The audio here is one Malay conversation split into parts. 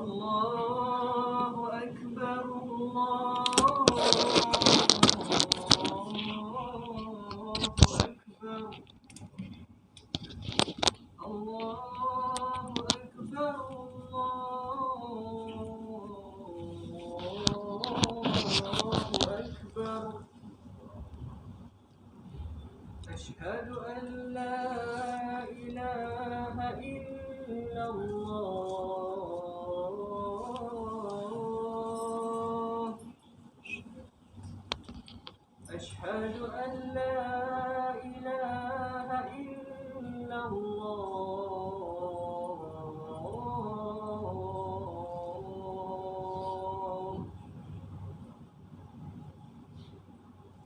الله أكبر الله أكبر الله أكبر الله أكبر أشهد أن لا إله إلا الله أشهد أن لا إله إلا الله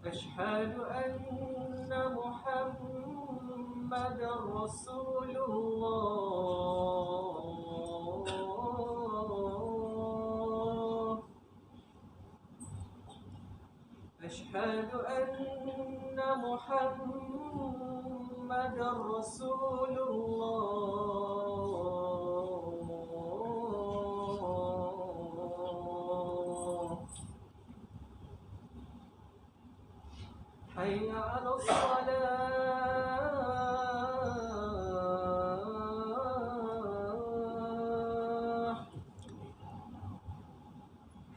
أشهد أن محمدا رسول الله أشهد أن محمدا رسول الله حي على الصلاة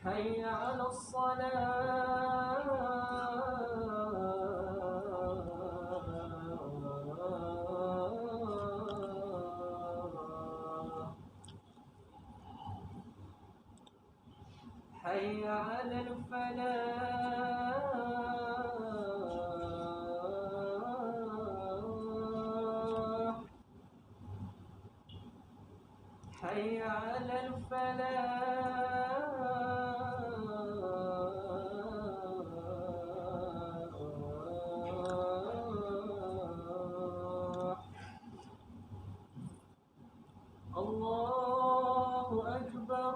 حي على الصلاة حي على الفلاح حي على الفلاح الله أكبر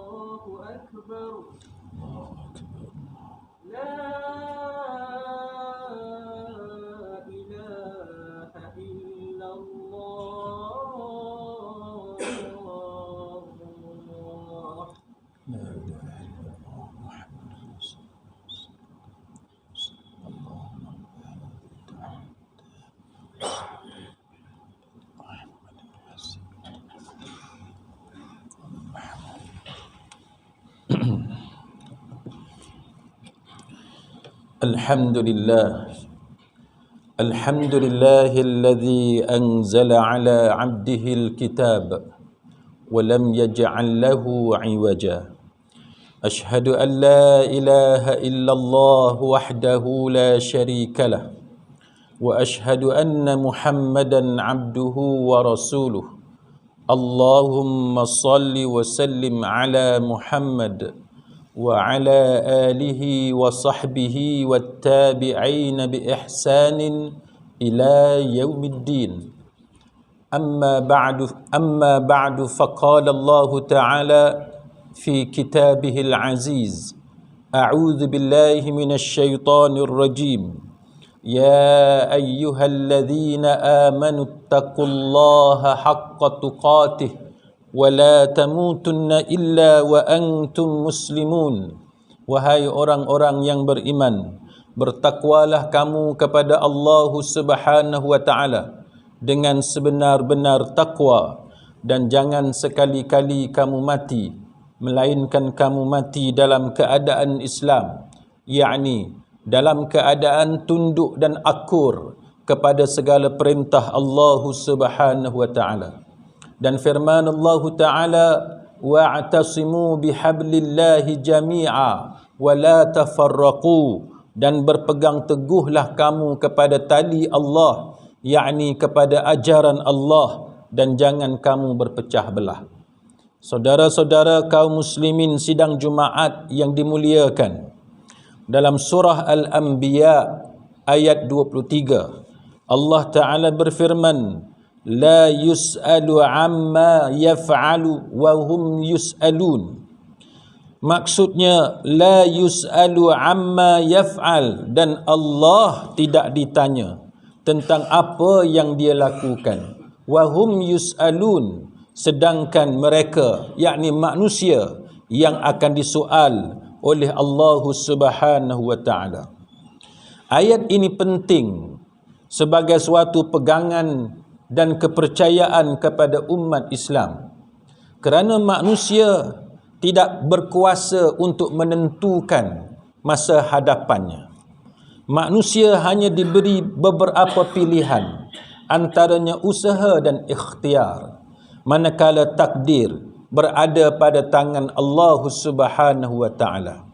الله أكبر لا إله إلا الله لا إله إلا الله محمد رسول الله الحمد لله الحمد لله الذي أنزل على عبده الكتاب ولم يجعل له عوجا أشهد أن لا إله إلا الله وحده لا شريك له وأشهد أن محمدا عبده ورسوله اللهم صل وسلم على محمد وعلى آله وصحبه والتابعين بإحسان إلى يوم الدين أما بعد فقال الله تعالى في كتابه العزيز أعوذ بالله من الشيطان الرجيم يا أيها الذين آمنوا اتقوا الله حق تقاته ولا تموتن إلا وأنتم مسلمون. Wahai orang-orang yang beriman, bertakwalah kamu kepada Allah Subhanahu wa taala dengan sebenar-benar takwa, dan jangan sekali-kali kamu mati melainkan kamu mati dalam keadaan Islam, yakni dalam keadaan tunduk dan akur kepada segala perintah Allah Subhanahu wa taala. Dan firman Allah Ta'ala, wa'tasimu bihablillahi jami'a wa la tafarraqu, dan berpegang teguhlah kamu kepada tali Allah, yakni kepada ajaran Allah, dan jangan kamu berpecah belah. Saudara-saudara kaum muslimin sidang Jumaat yang dimuliakan, dalam surah Al-Anbiya ayat 23 Allah Ta'ala berfirman, la yus'alu amma yaf'alu wa hum yus'alun. Maksudnya la yus'alu amma yaf'al, dan Allah tidak ditanya tentang apa yang dia lakukan. Wa hum yus'alun, sedangkan mereka, yakni manusia, yang akan disoal oleh Allah Subhanahu wa taala. Ayat ini penting sebagai suatu pegangan dan kepercayaan kepada umat Islam, kerana manusia tidak berkuasa untuk menentukan masa hadapannya. Manusia hanya diberi beberapa pilihan, antaranya usaha dan ikhtiar, manakala takdir berada pada tangan Allah Subhanahu wa taala.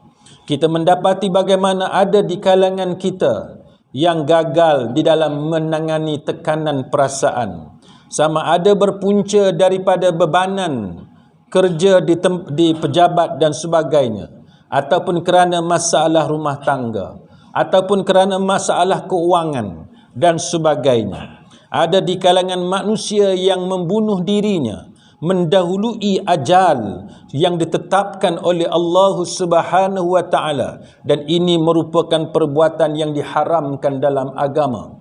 Kita mendapati bagaimana ada di kalangan kita yang gagal di dalam menangani tekanan perasaan, sama ada berpunca daripada bebanan kerja di pejabat dan sebagainya, ataupun kerana masalah rumah tangga, ataupun kerana masalah keuangan dan sebagainya. Ada di kalangan manusia yang membunuh dirinya mendahului ajal yang ditetapkan oleh Allah Subhanahu wa taala, dan ini merupakan perbuatan yang diharamkan dalam agama.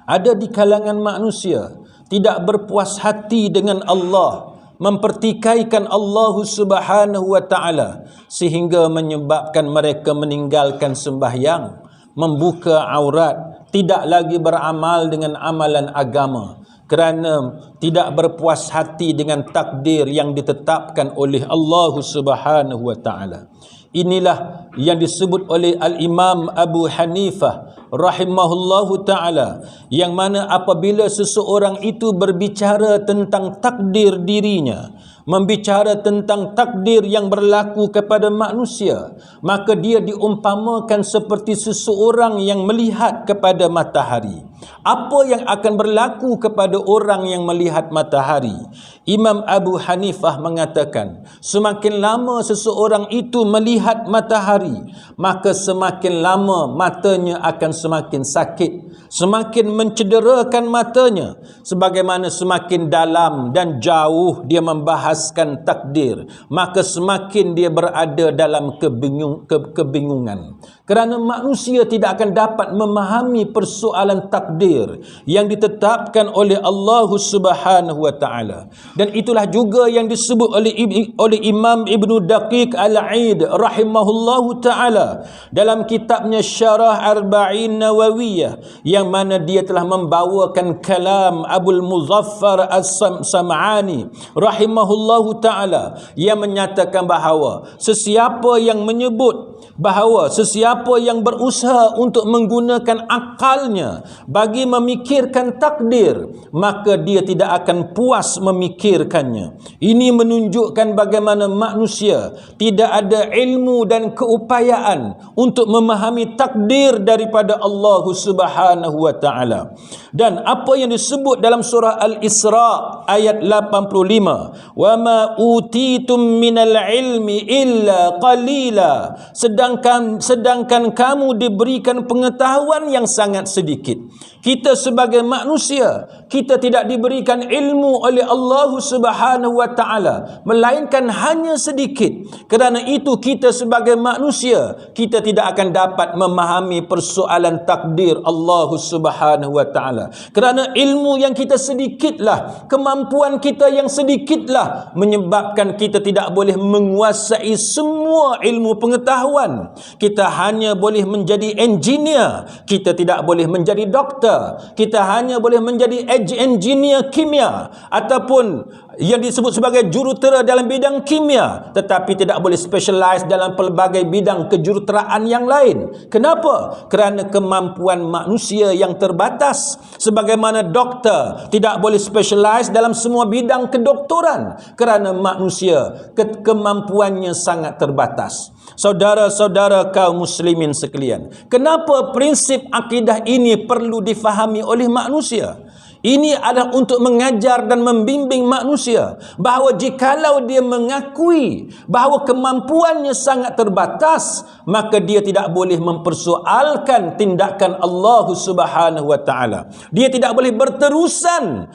Ada di kalangan manusia tidak berpuas hati dengan Allah, mempertikaikan Allah Subhanahu wa taala, sehingga menyebabkan mereka meninggalkan sembahyang, membuka aurat, tidak lagi beramal dengan amalan agama, kerana tidak berpuas hati dengan takdir yang ditetapkan oleh Allah Subhanahu wa taala. Inilah yang disebut oleh Al-Imam Abu Hanifah rahimahullahu taala, yang mana apabila seseorang itu berbicara tentang takdir dirinya, membicara tentang takdir yang berlaku kepada manusia, maka dia diumpamakan seperti seseorang yang melihat kepada matahari. Apa yang akan berlaku kepada orang yang melihat matahari? Imam Abu Hanifah mengatakan, semakin lama seseorang itu melihat matahari, maka semakin lama matanya akan semakin sakit, semakin mencederakan matanya, sebagaimana semakin dalam dan jauh dia membahaskan takdir, maka semakin dia berada dalam kebingungan. Kerana manusia tidak akan dapat memahami persoalan takdir yang ditetapkan oleh Allah Subhanahu wa taala. Dan itulah juga yang disebut oleh Imam Ibnu Daqiq Al-Aid rahimahullahu taala dalam kitabnya Syarah Arba'in Nawawiyah, yang mana dia telah membawakan kalam Abul Muzaffar As-Sam'ani rahimahullahu taala, yang menyatakan bahawa sesiapa yang menyebut bahawa sesiapa yang berusaha untuk menggunakan akalnya bagi memikirkan takdir, maka dia tidak akan puas memikirkannya. Ini menunjukkan bagaimana manusia tidak ada ilmu dan keupayaan untuk memahami takdir daripada Allah Subhanahu wa taala. Dan apa yang disebut dalam surah Al-Isra ayat 85, "Wa ma utitum minal ilmi illa qalila." Sedangkan kamu diberikan pengetahuan yang sangat sedikit. Kita sebagai manusia, kita tidak diberikan ilmu oleh Allah Subhanahu wa taala, melainkan hanya sedikit. Kerana itu kita sebagai manusia, kita tidak akan dapat memahami persoalan takdir Allah Subhanahu wa taala. Kerana ilmu yang kita sedikitlah, kemampuan kita yang sedikitlah menyebabkan kita tidak boleh menguasai semua ilmu pengetahuan. Kita hanya boleh menjadi engineer, kita tidak boleh menjadi doktor, kita hanya boleh menjadi engineer kimia ataupun yang disebut sebagai jurutera dalam bidang kimia, tetapi tidak boleh specialize dalam pelbagai bidang kejuruteraan yang lain. Kenapa? Kerana kemampuan manusia yang terbatas. Sebagaimana doktor tidak boleh specialize dalam semua bidang kedoktoran, kerana manusia kemampuannya sangat terbatas. Saudara-saudara kaum muslimin sekalian, kenapa prinsip akidah ini perlu difahami oleh manusia? Ini adalah untuk mengajar dan membimbing manusia bahawa jikalau dia mengakui bahawa kemampuannya sangat terbatas, maka dia tidak boleh mempersoalkan tindakan Allah Subhanahu wa taala. Dia tidak boleh berterusan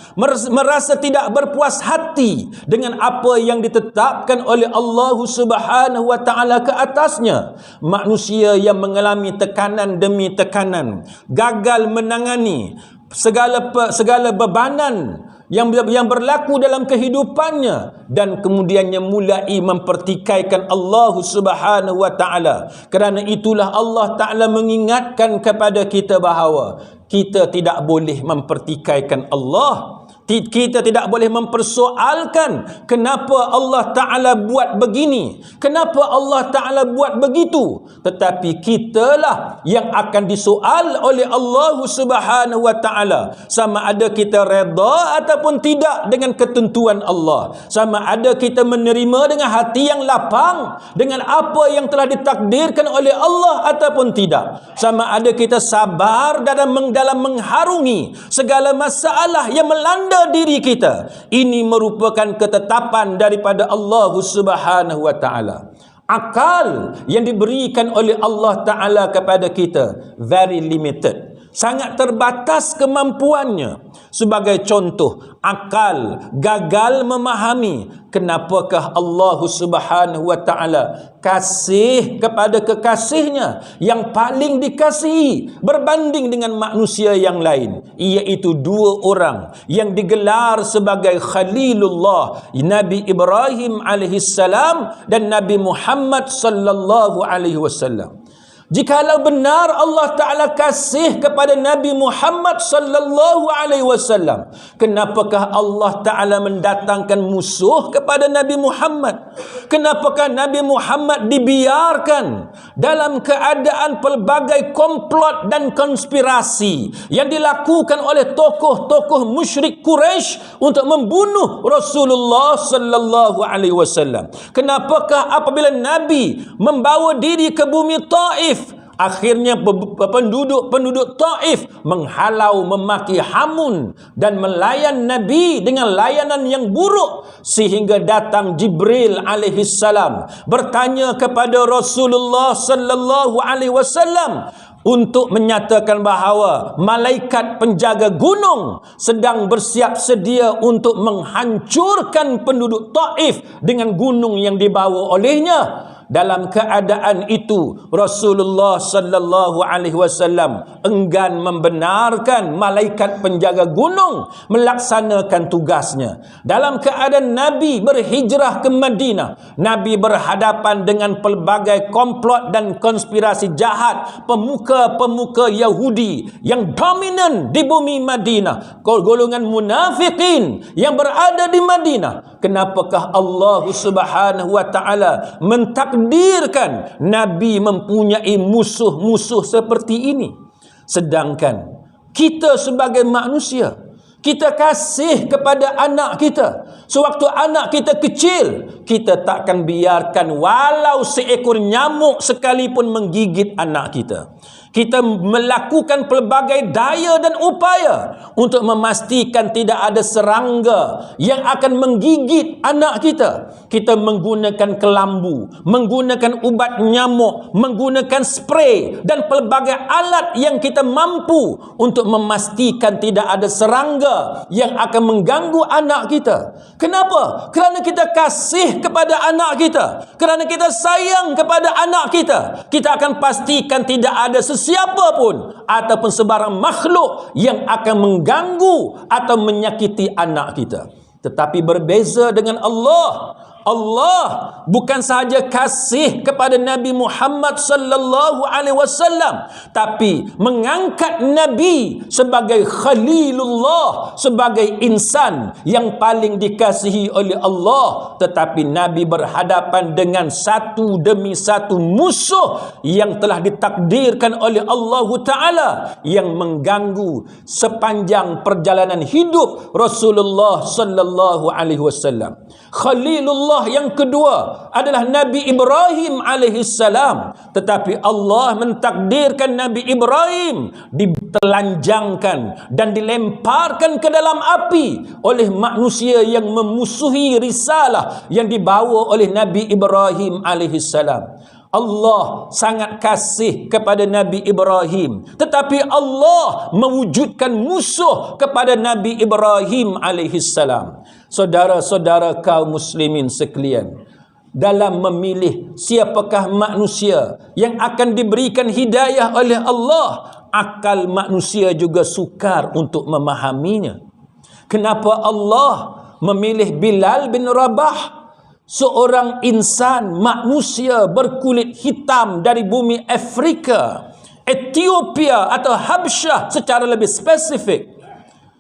merasa tidak berpuas hati dengan apa yang ditetapkan oleh Allah Subhanahu wa taala ke atasnya. Manusia yang mengalami tekanan demi tekanan, gagal menangani segala bebanan yang berlaku dalam kehidupannya, dan kemudiannya mulai mempertikaikan Allah Subhanahu wa taala. Kerana itulah Allah Taala mengingatkan kepada kita bahawa kita tidak boleh mempertikaikan Allah. Kita tidak boleh mempersoalkan kenapa Allah Ta'ala buat begini, kenapa Allah Ta'ala buat begitu. Tetapi kitalah yang akan disoal oleh Allah Subhanahu wa Ta'ala, sama ada kita redha ataupun tidak dengan ketentuan Allah, sama ada kita menerima dengan hati yang lapang dengan apa yang telah ditakdirkan oleh Allah ataupun tidak, sama ada kita sabar dalam mengharungi segala masalah yang melanda diri kita. Ini merupakan ketetapan daripada Allah Subhanahu wa taala. Akal yang diberikan oleh Allah Taala kepada kita very limited, sangat terbatas kemampuannya. Sebagai contoh, akal gagal memahami kenapakah Allah Subhanahu wa taala kasih kepada kekasihnya yang paling dikasihi berbanding dengan manusia yang lain, iaitu dua orang yang digelar sebagai Khalilullah, Nabi Ibrahim alaihissalam dan Nabi Muhammad sallallahu alaihi wasallam. Jikalau benar Allah Ta'ala kasih kepada Nabi Muhammad sallallahu alaihi wasallam, kenapakah Allah Ta'ala mendatangkan musuh kepada Nabi Muhammad? Kenapakah Nabi Muhammad dibiarkan dalam keadaan pelbagai komplot dan konspirasi yang dilakukan oleh tokoh-tokoh musyrik Quraisy untuk membunuh Rasulullah sallallahu alaihi wasallam? Kenapakah apabila Nabi membawa diri ke bumi Taif, akhirnya penduduk Taif menghalau, memaki hamun dan melayan Nabi dengan layanan yang buruk, sehingga datang Jibril alaihissalam bertanya kepada Rasulullah sallallahu alaihi wasallam untuk menyatakan bahawa malaikat penjaga gunung sedang bersiap sedia untuk menghancurkan penduduk Taif dengan gunung yang dibawa olehnya. Dalam keadaan itu Rasulullah sallallahu alaihi wasallam enggan membenarkan malaikat penjaga gunung melaksanakan tugasnya. Dalam keadaan Nabi berhijrah ke Madinah, Nabi berhadapan dengan pelbagai komplot dan konspirasi jahat pemuka-pemuka Yahudi yang dominan di bumi Madinah, golongan munafikin yang berada di Madinah. Kenapakah Allah Subhanahu wa taala mentakdirkan Nabi mempunyai musuh-musuh seperti ini? Sedangkan kita sebagai manusia, kita kasih kepada anak kita. Sewaktu anak kita kecil, kita takkan biarkan walau seekor nyamuk sekalipun menggigit anak kita. Kita melakukan pelbagai daya dan upaya untuk memastikan tidak ada serangga yang akan menggigit anak kita. Kita menggunakan kelambu, menggunakan ubat nyamuk, menggunakan spray dan pelbagai alat yang kita mampu untuk memastikan tidak ada serangga yang akan mengganggu anak kita. Kenapa? Kerana kita kasih kepada anak kita, kerana kita sayang kepada anak kita. Kita akan pastikan tidak ada siapa pun ataupun sebarang makhluk yang akan mengganggu atau menyakiti anak kita. Tetapi berbeza dengan Allah. Allah bukan sahaja kasih kepada Nabi Muhammad sallallahu alaihi wasallam, tapi mengangkat Nabi sebagai Khalilullah, sebagai insan yang paling dikasihi oleh Allah. Tetapi Nabi berhadapan dengan satu demi satu musuh yang telah ditakdirkan oleh Allah Ta'ala, yang mengganggu sepanjang perjalanan hidup Rasulullah sallallahu alaihi wasallam. Khalilullah Allah yang kedua adalah Nabi Ibrahim alaihissalam. Tetapi Allah mentakdirkan Nabi Ibrahim ditelanjangkan dan dilemparkan ke dalam api oleh manusia yang memusuhi risalah yang dibawa oleh Nabi Ibrahim alaihissalam. Allah sangat kasih kepada Nabi Ibrahim, tetapi Allah mewujudkan musuh kepada Nabi Ibrahim alaihissalam. Saudara-saudara kaum muslimin sekalian, dalam memilih siapakah manusia yang akan diberikan hidayah oleh Allah, akal manusia juga sukar untuk memahaminya. Kenapa Allah memilih Bilal bin Rabah, seorang insan manusia berkulit hitam dari bumi Afrika, Ethiopia atau Habsyah secara lebih spesifik,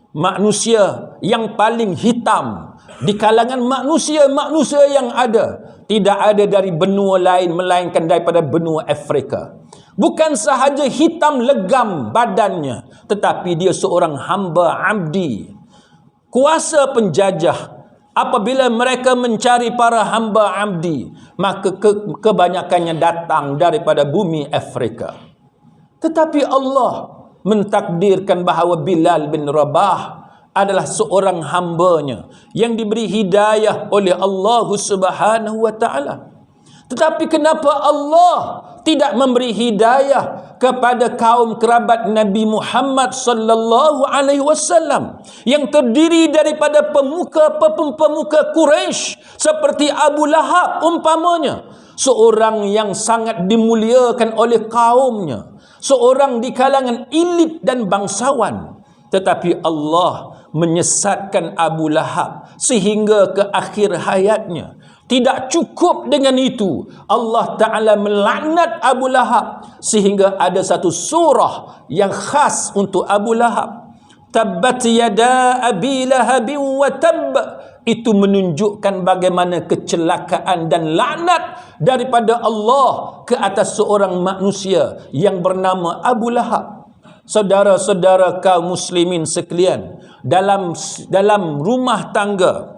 manusia yang paling hitam di kalangan manusia-manusia yang ada, tidak ada dari benua lain melainkan daripada benua Afrika. Bukan sahaja hitam legam badannya, tetapi dia seorang hamba abdi. Kuasa penjajah, apabila mereka mencari para hamba abdi, maka kebanyakannya datang daripada bumi Afrika. Tetapi Allah mentakdirkan bahawa Bilal bin Rabah adalah seorang hambanya yang diberi hidayah oleh Allah Subhanahu wa ta'ala. Tetapi kenapa Allah tidak memberi hidayah kepada kaum kerabat Nabi Muhammad sallallahu alaihi wasallam yang terdiri daripada pemuka Quraisy seperti Abu Lahab umpamanya, seorang yang sangat dimuliakan oleh kaumnya, seorang di kalangan elit dan bangsawan, tetapi Allah menyesatkan Abu Lahab sehingga ke akhir hayatnya. Tidak cukup dengan itu, Allah Ta'ala melaknat Abu Lahab sehingga ada satu surah yang khas untuk Abu Lahab. Tabbat yada abi lahabin wa tabb. Itu menunjukkan bagaimana kecelakaan dan laknat daripada Allah ke atas seorang manusia yang bernama Abu Lahab. Saudara-saudara kaum muslimin sekalian, dalam rumah tangga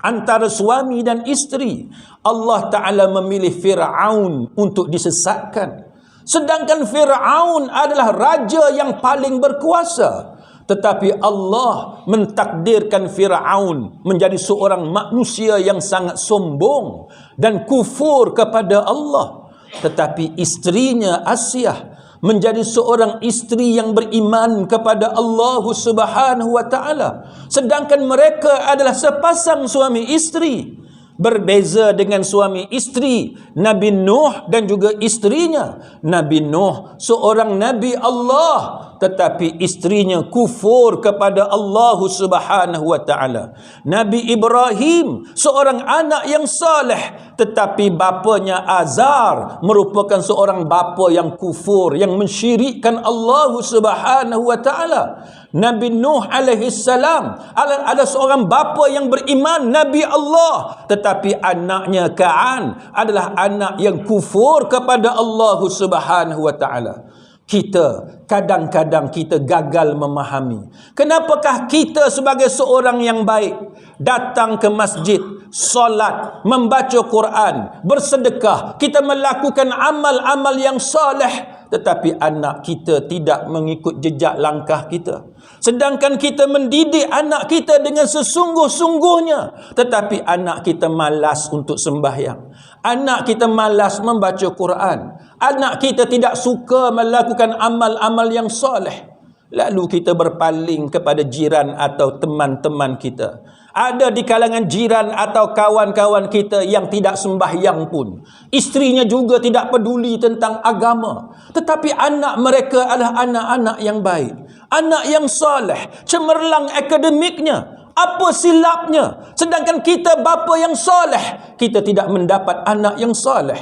antara suami dan isteri, Allah Ta'ala memilih Fir'aun untuk disesatkan. Sedangkan Fir'aun adalah raja yang paling berkuasa. Tetapi Allah mentakdirkan Fir'aun menjadi seorang manusia yang sangat sombong dan kufur kepada Allah. Tetapi istrinya Asiyah menjadi seorang isteri yang beriman kepada Allah Subhanahu wa ta'ala. Sedangkan mereka adalah sepasang suami isteri. Berbeza dengan suami isteri Nabi Nuh dan juga istrinya. Nabi Nuh seorang Nabi Allah, tetapi istrinya kufur kepada Allah Subhanahu wa ta'ala. Nabi Ibrahim seorang anak yang saleh, tetapi bapanya Azar merupakan seorang bapa yang kufur, yang mensyirikkan Allah Subhanahu wa ta'ala. Nabi Nuh alaihissalam ada seorang bapa yang beriman, Nabi Allah, tetapi anaknya Ka'an adalah anak yang kufur kepada Allah Subhanahu wa ta'ala. Kita kadang-kadang kita gagal memahami kenapakah kita sebagai seorang yang baik datang ke masjid, solat, membaca Quran, bersedekah, kita melakukan amal-amal yang soleh, tetapi anak kita tidak mengikut jejak langkah kita. Sedangkan kita mendidik anak kita dengan sesungguh-sungguhnya, tetapi anak kita malas untuk sembahyang, anak kita malas membaca Quran, anak kita tidak suka melakukan amal-amal yang soleh. Lalu kita berpaling kepada jiran atau teman-teman kita. Ada di kalangan jiran atau kawan-kawan kita yang tidak sembahyang pun, istrinya juga tidak peduli tentang agama, tetapi anak mereka adalah anak-anak yang baik, anak yang soleh, cemerlang akademiknya. Apa silapnya? Sedangkan kita bapa yang soleh, kita tidak mendapat anak yang soleh.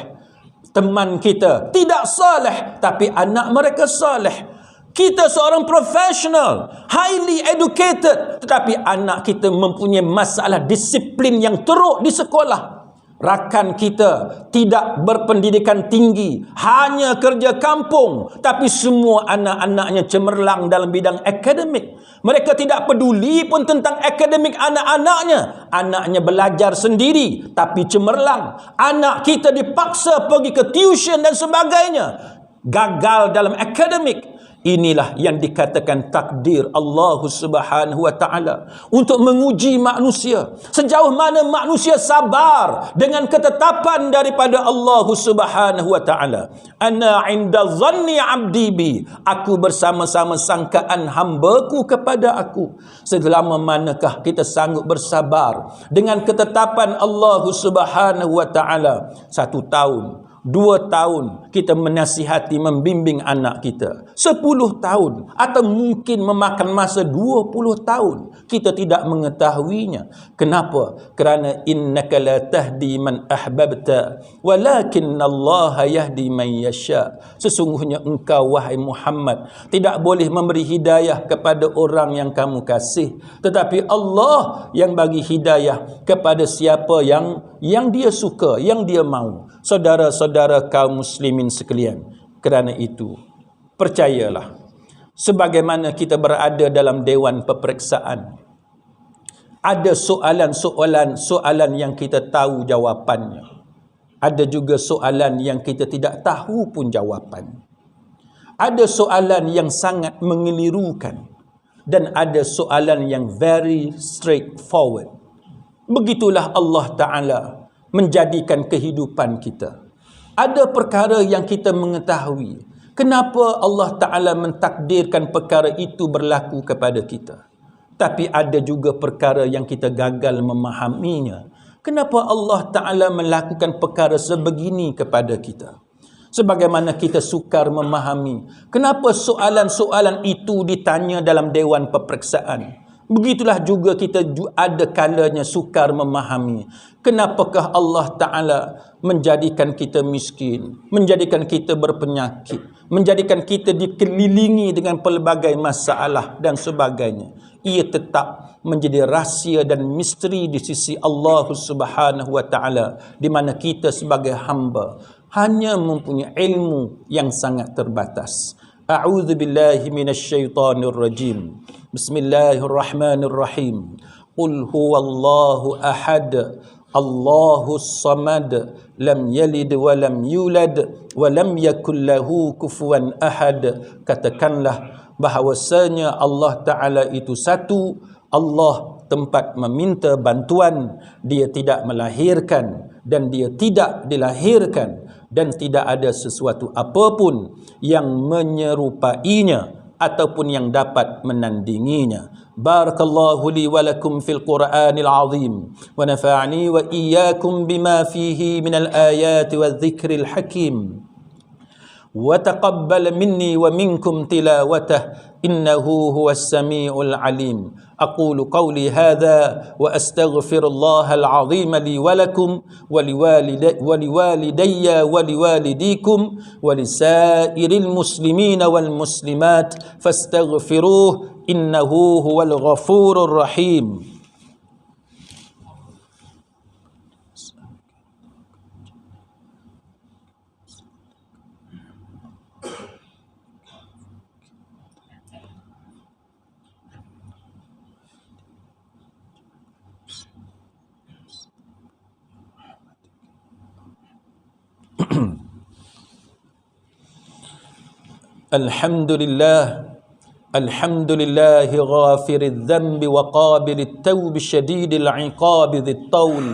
Teman kita tidak soleh, tapi anak mereka soleh. Kita seorang profesional, highly educated, tetapi anak kita mempunyai masalah disiplin yang teruk di sekolah. rakan kita tidak berpendidikan tinggi, hanya kerja kampung, tapi semua anak-anaknya cemerlang dalam bidang akademik. Mereka tidak peduli pun tentang akademik anak-anaknya. Anaknya belajar sendiri tapi cemerlang. Anak kita dipaksa pergi ke tuition dan sebagainya, gagal dalam akademik. Inilah yang dikatakan takdir Allah Subhanahu wa taala untuk menguji manusia. Sejauh mana manusia sabar dengan ketetapan daripada Allah Subhanahu wa taala. Ana 'inda dhanni 'abdi bi. Aku bersama-sama sangkaan hamba-Ku kepada aku. Selama manakah kita sanggup bersabar dengan ketetapan Allah Subhanahu wa taala? 1 tahun, 2 tahun kita menasihati, membimbing anak kita. 10 tahun atau mungkin memakan masa 20 tahun. Kita tidak mengetahuinya. Kenapa? Kerana innaka la tahdi man ahbabta walakinnallaha yahdi man yasha. Sesungguhnya engkau wahai Muhammad tidak boleh memberi hidayah kepada orang yang kamu kasih, tetapi Allah yang bagi hidayah kepada siapa yang dia suka, yang dia mahu. Saudara-saudara kaum muslimin sekalian, kerana itu percayalah, sebagaimana kita berada dalam dewan peperiksaan, ada soalan yang kita tahu jawapannya, ada juga soalan yang kita tidak tahu pun jawapan. Ada soalan yang sangat mengelirukan dan ada soalan yang very straightforward. Begitulah Allah Ta'ala menjadikan kehidupan kita. Ada perkara yang kita mengetahui. Kenapa Allah Ta'ala mentakdirkan perkara itu berlaku kepada kita? Tapi ada juga perkara yang kita gagal memahaminya. Kenapa Allah Ta'ala melakukan perkara sebegini kepada kita? Sebagaimana kita sukar memahami kenapa soalan-soalan itu ditanya dalam dewan peperiksaan. Begitulah juga kita ada kalanya sukar memahami kenapakah Allah Ta'ala menjadikan kita miskin, menjadikan kita berpenyakit, menjadikan kita dikelilingi dengan pelbagai masalah dan sebagainya. Ia tetap menjadi rahsia dan misteri di sisi Allah Subhanahu wa Ta'ala, di mana kita sebagai hamba hanya mempunyai ilmu yang sangat terbatas. A'udzu billahi minasyaitonir rajim. Bismillahirrahmanirrahim. Qul huwallahu ahad, Allahus samad, lam yalid wa lam yulad wa lam yakul lahu kufuwan ahad. Katakanlah bahawasanya Allah Ta'ala itu satu, Allah tempat meminta bantuan, dia tidak melahirkan dan dia tidak dilahirkan, dan tidak ada sesuatu apapun yang menyerupainya ataupun yang dapat menandinginya. Barakallahu li wa lakum fil Qur'anil azim wa nafa'ani wa iyyakum bima fihi minal ayati wadh-dhikril hakim. Wa taqabbal minni wa minkum tilawatah innahu huwas samiul alim. أقول قولي هذا وأستغفر الله العظيم لي ولكم ولوالدي ولوالديكم ولسائر المسلمين والمسلمات فاستغفروه إنه هو الغفور الرحيم. الحمد لله غافر الذنب وقابل التوب شديد العقاب ذي الطول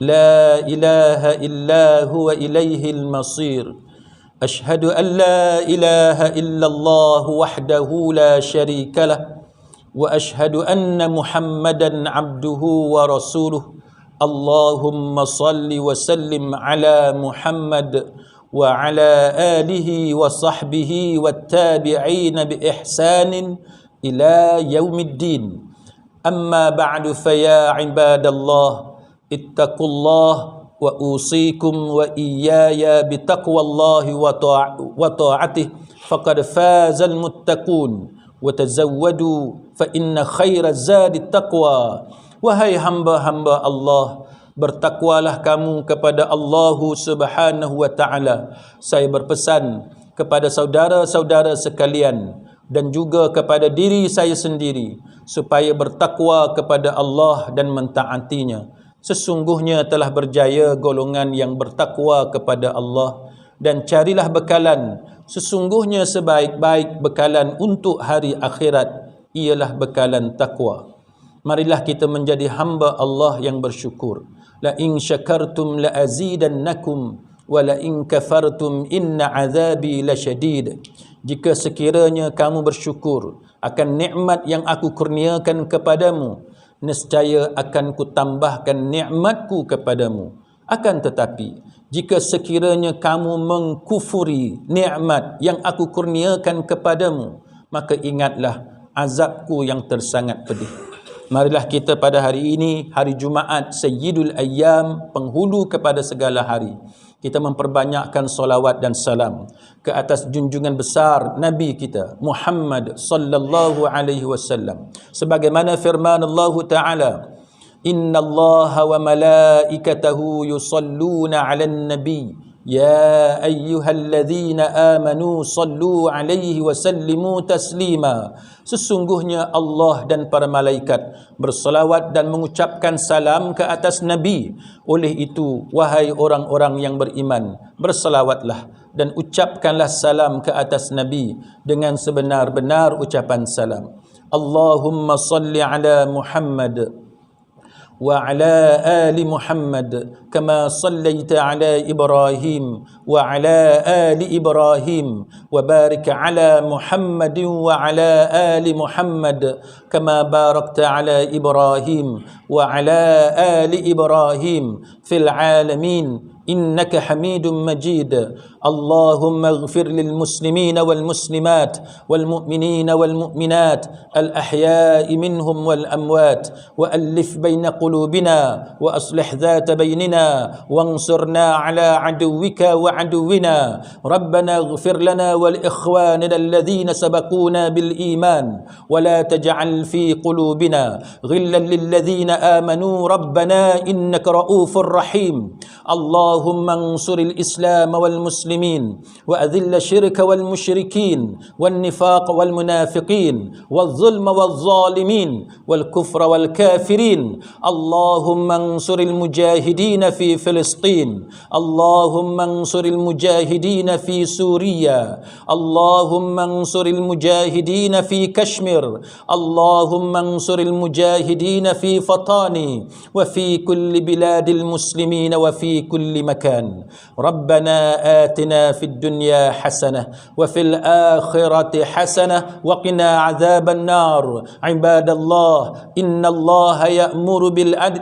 لا إله إلا هو إليه المصير أشهد أن لا إله إلا الله وحده لا شريك له وأشهد أن محمدا عبده ورسوله اللهم صل وسلم على محمد وعلى آله وصحبه والتابعين بإحسان إلى يوم الدين. أما بعد فيا عباد الله اتقوا الله وأوصيكم وإياي بتقوى الله وطاعته فقد فاز المتقون وتزودوا فإن خير الزاد التقوى. Wahai hamba-hamba Allah, bertakwalah kamu kepada Allah Subhanahu wa taala. Saya berpesan kepada saudara-saudara sekalian dan juga kepada diri saya sendiri supaya bertakwa kepada Allah dan mentaatinya. Sesungguhnya telah berjaya golongan yang bertakwa kepada Allah. Dan carilah bekalan, sesungguhnya sebaik-baik bekalan untuk hari akhirat ialah bekalan takwa. Marilah kita menjadi hamba Allah yang bersyukur. La in syakartum la azidannakum wa la in kafartum inna azabi lasyadid. Jika sekiranya kamu bersyukur akan nikmat yang aku kurniakan kepadamu, nescaya akan kutambahkan nikmatku kepadamu. Akan tetapi jika sekiranya kamu mengkufuri nikmat yang aku kurniakan kepadamu, maka ingatlah azabku yang tersangat pedih. Marilah kita pada hari ini, hari Jumaat, Sayyidul Ayyam, penghulu kepada segala hari, kita memperbanyakkan solawat dan salam ke atas junjungan besar Nabi kita Muhammad sallallahu alaihi wasallam. Sebagaimana firman Allah Ta'ala, Inna Allah wa malaikatahu yusalluna 'alan nabi ya ayyuhalladzina amanu sallu 'alaihi wa sallimu taslima. Sesungguhnya Allah dan para malaikat berselawat dan mengucapkan salam ke atas Nabi. Oleh itu, wahai orang-orang yang beriman, berselawatlah dan ucapkanlah salam ke atas Nabi dengan sebenar-benar ucapan salam. Allahumma salli ala Muhammad وعلى آل محمد كما صليت على إبراهيم وعلى آل إبراهيم وبارك على محمد وعلى آل محمد كما باركت على إبراهيم وعلى آل إبراهيم في العالمين إنك حميد مجيد. اللهم اغفر للمسلمين والمسلمات والمؤمنين والمؤمنات الأحياء منهم والأموات وألف بين قلوبنا وأصلح ذات بيننا وانصرنا على عدوك وعدونا. ربنا اغفر لنا ولإخواننا الذين سبقونا بالإيمان ولا تجعل في قلوبنا غلا للذين آمنوا ربنا إنك رؤوف رحيم. اللهم انصر الإسلام والمسلمين وأذل الشرك والمشركين والنفاق والمنافقين والظلم والظالمين والكفر والكافرين. اللهم انصر المجاهدين في فلسطين. اللهم انصر المجاهدين في سوريا. اللهم انصر المجاهدين في كشمير. اللهم انصر المجاهدين في فطاني وفي كل بلاد المسلمين وفي كل مكان. ربنا آتنا في الدنيا حسنة وفي الآخرة حسنة وقنا عذاب النار. عباد الله، إن الله يأمر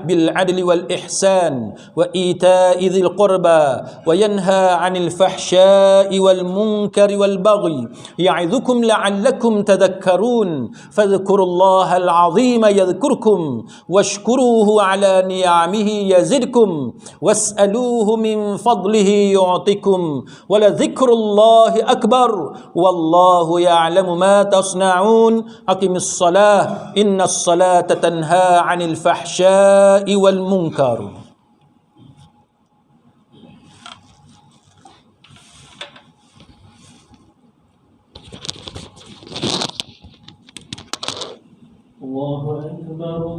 بالعدل والإحسان وإيتاء ذي القربى وينهى عن الفحشاء والمنكر والبغي يعظكم لعلكم تذكرون. فاذكروا الله العظيم يذكركم واشكروه على نعمه يزدكم واسألوه من فضله يعطكم ولذكر الله أكبر والله يعلم ما تصنعون. أقم الصلاة إن الصلاة تنهى عن الفحشاء والمنكر. الله أكبر.